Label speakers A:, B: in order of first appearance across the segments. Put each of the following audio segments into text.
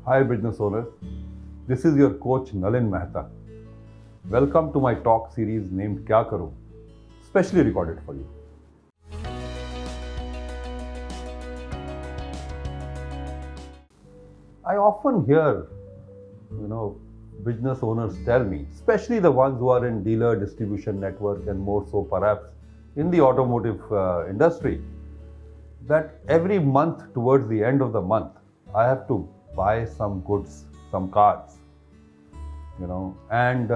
A: Hi business owners, this is your coach Nalin Mehta. Welcome to my talk series named Kya Karu, specially recorded for you. I often hear, business owners tell me, especially the ones who are in dealer distribution network and more so perhaps in the automotive industry, that every month towards the end of the month, I have to buy some goods, some cars, and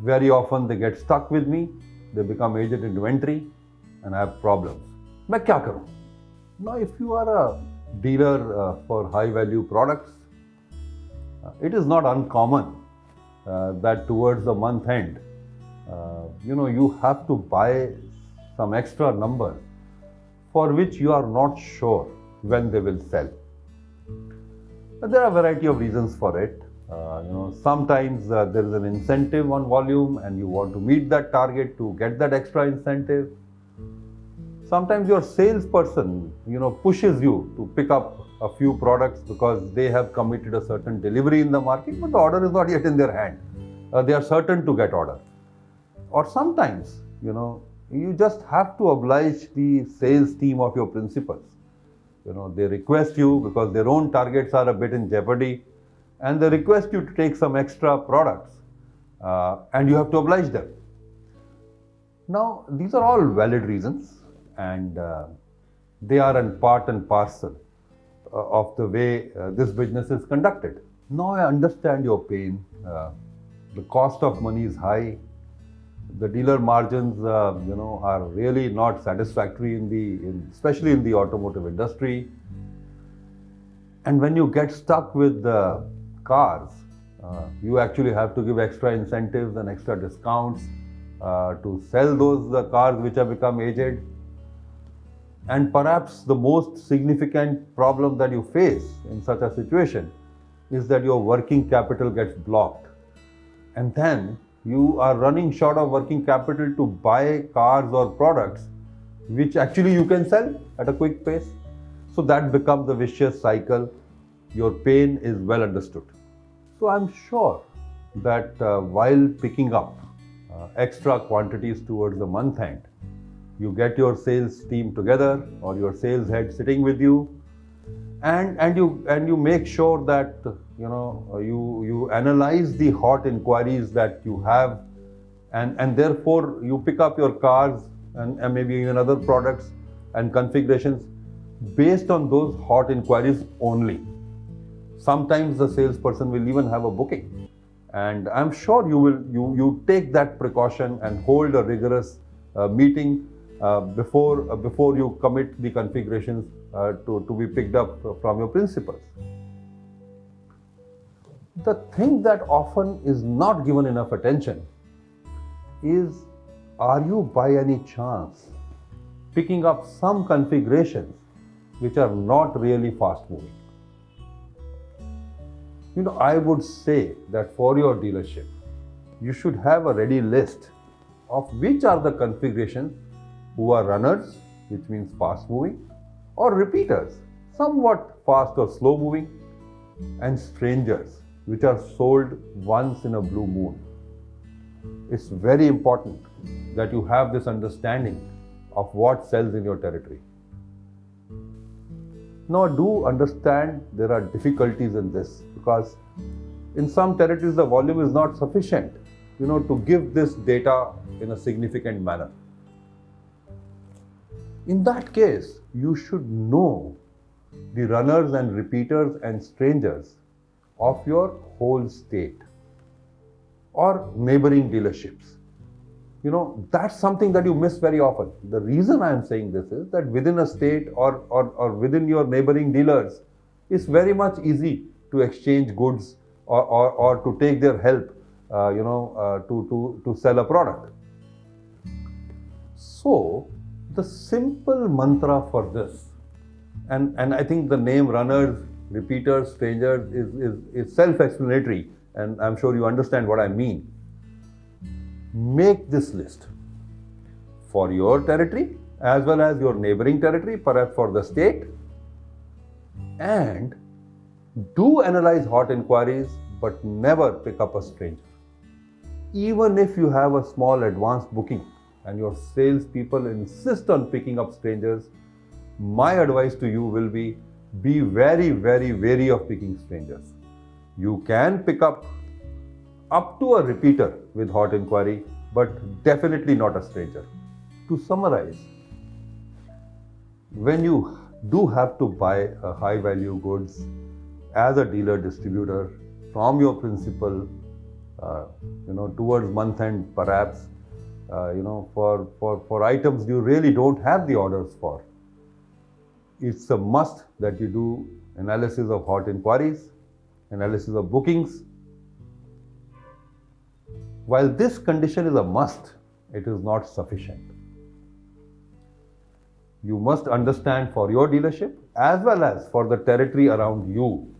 A: very often they get stuck with me, they become aged inventory and I have problems. मैं क्या करूं? Now, if you are a dealer for high value products, it is not uncommon that towards the month end, you have to buy some extra number for which you are not sure when they will sell. There are a variety of reasons for it. Sometimes there is an incentive on volume and you want to meet that target to get that extra incentive. Sometimes your salesperson, pushes you to pick up a few products because they have committed a certain delivery in the market, but the order is not yet in their hand. They are certain to get order. Or sometimes, you just have to oblige the sales team of your principals. They request you because their own targets are a bit in jeopardy, and they request you to take some extra products, and you have to oblige them. Now, these are all valid reasons, and they are in part and parcel of the way this business is conducted. Now I understand your pain. The cost of money is high. The dealer margins, are really not satisfactory especially in the automotive industry. And when you get stuck with the cars, you actually have to give extra incentives and extra discounts to sell those cars which have become aged. And perhaps the most significant problem that you face in such a situation is that your working capital gets blocked. And then you are running short of working capital to buy cars or products which actually you can sell at a quick pace. So that becomes a vicious cycle. Your pain is well understood. So I'm sure that while picking up extra quantities towards the month end, you get your sales team together or your sales head sitting with you, and you make sure that you analyze the hot inquiries that you have, and therefore you pick up your cars and maybe even other products and configurations based on those hot inquiries only. Sometimes the salesperson will even have a booking, and I'm sure you take that precaution and hold a rigorous meeting before you commit the configurations to be picked up from your principals. The thing that often is not given enough attention is, are you by any chance picking up some configurations which are not really fast moving? I would say that for your dealership, you should have a ready list of which are the configurations who are runners, which means fast moving, or repeaters, somewhat fast or slow moving, and strangers, which are sold once in a blue moon. It's very important that you have this understanding of what sells in your territory. Now, do understand there are difficulties in this, because in some territories the volume is not sufficient, to give this data in a significant manner. In that case, you should know the runners and repeaters and strangers of your whole state or neighboring dealerships. That's something that you miss very often. The reason I am saying this is that within a state or within your neighboring dealers, it's very much easy to exchange goods or to take their help, to sell a product. So, the simple mantra for this, and I think the name runners, repeaters, strangers is self-explanatory, and I'm sure you understand what I mean. Make this list for your territory as well as your neighboring territory, perhaps for the state, and Do analyze hot inquiries, but never pick up a stranger. Even if you have a small advance booking and your salespeople insist on picking up strangers, my advice to you will be very, very wary of picking strangers. You can pick up to a repeater with hot inquiry, but definitely not a stranger. To summarize, when you do have to buy a high value goods as a dealer distributor from your principal, towards month end perhaps, for items you really don't have the orders for, it's a must that you do analysis of hot inquiries, analysis of bookings. While this condition is a must, it is not sufficient. You must understand for your dealership as well as for the territory around you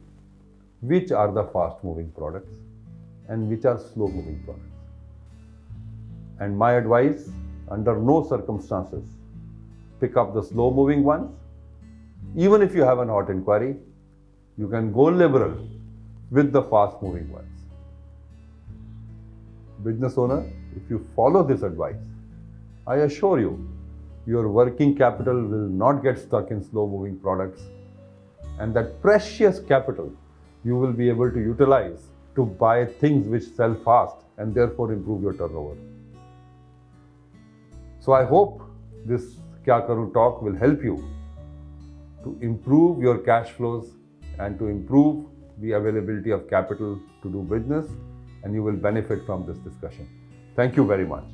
A: which are the fast moving products and which are slow moving products. And my advice, under no circumstances, pick up the slow moving ones. Even if you have an hot inquiry, you can go liberal with the fast moving ones. Business owner, if you follow this advice, I assure you, your working capital will not get stuck in slow moving products, and that precious capital you will be able to utilize to buy things which sell fast and therefore improve your turnover. So I hope this Kya Karu talk will help you to improve your cash flows and to improve the availability of capital to do business, and you will benefit from this discussion. Thank you very much.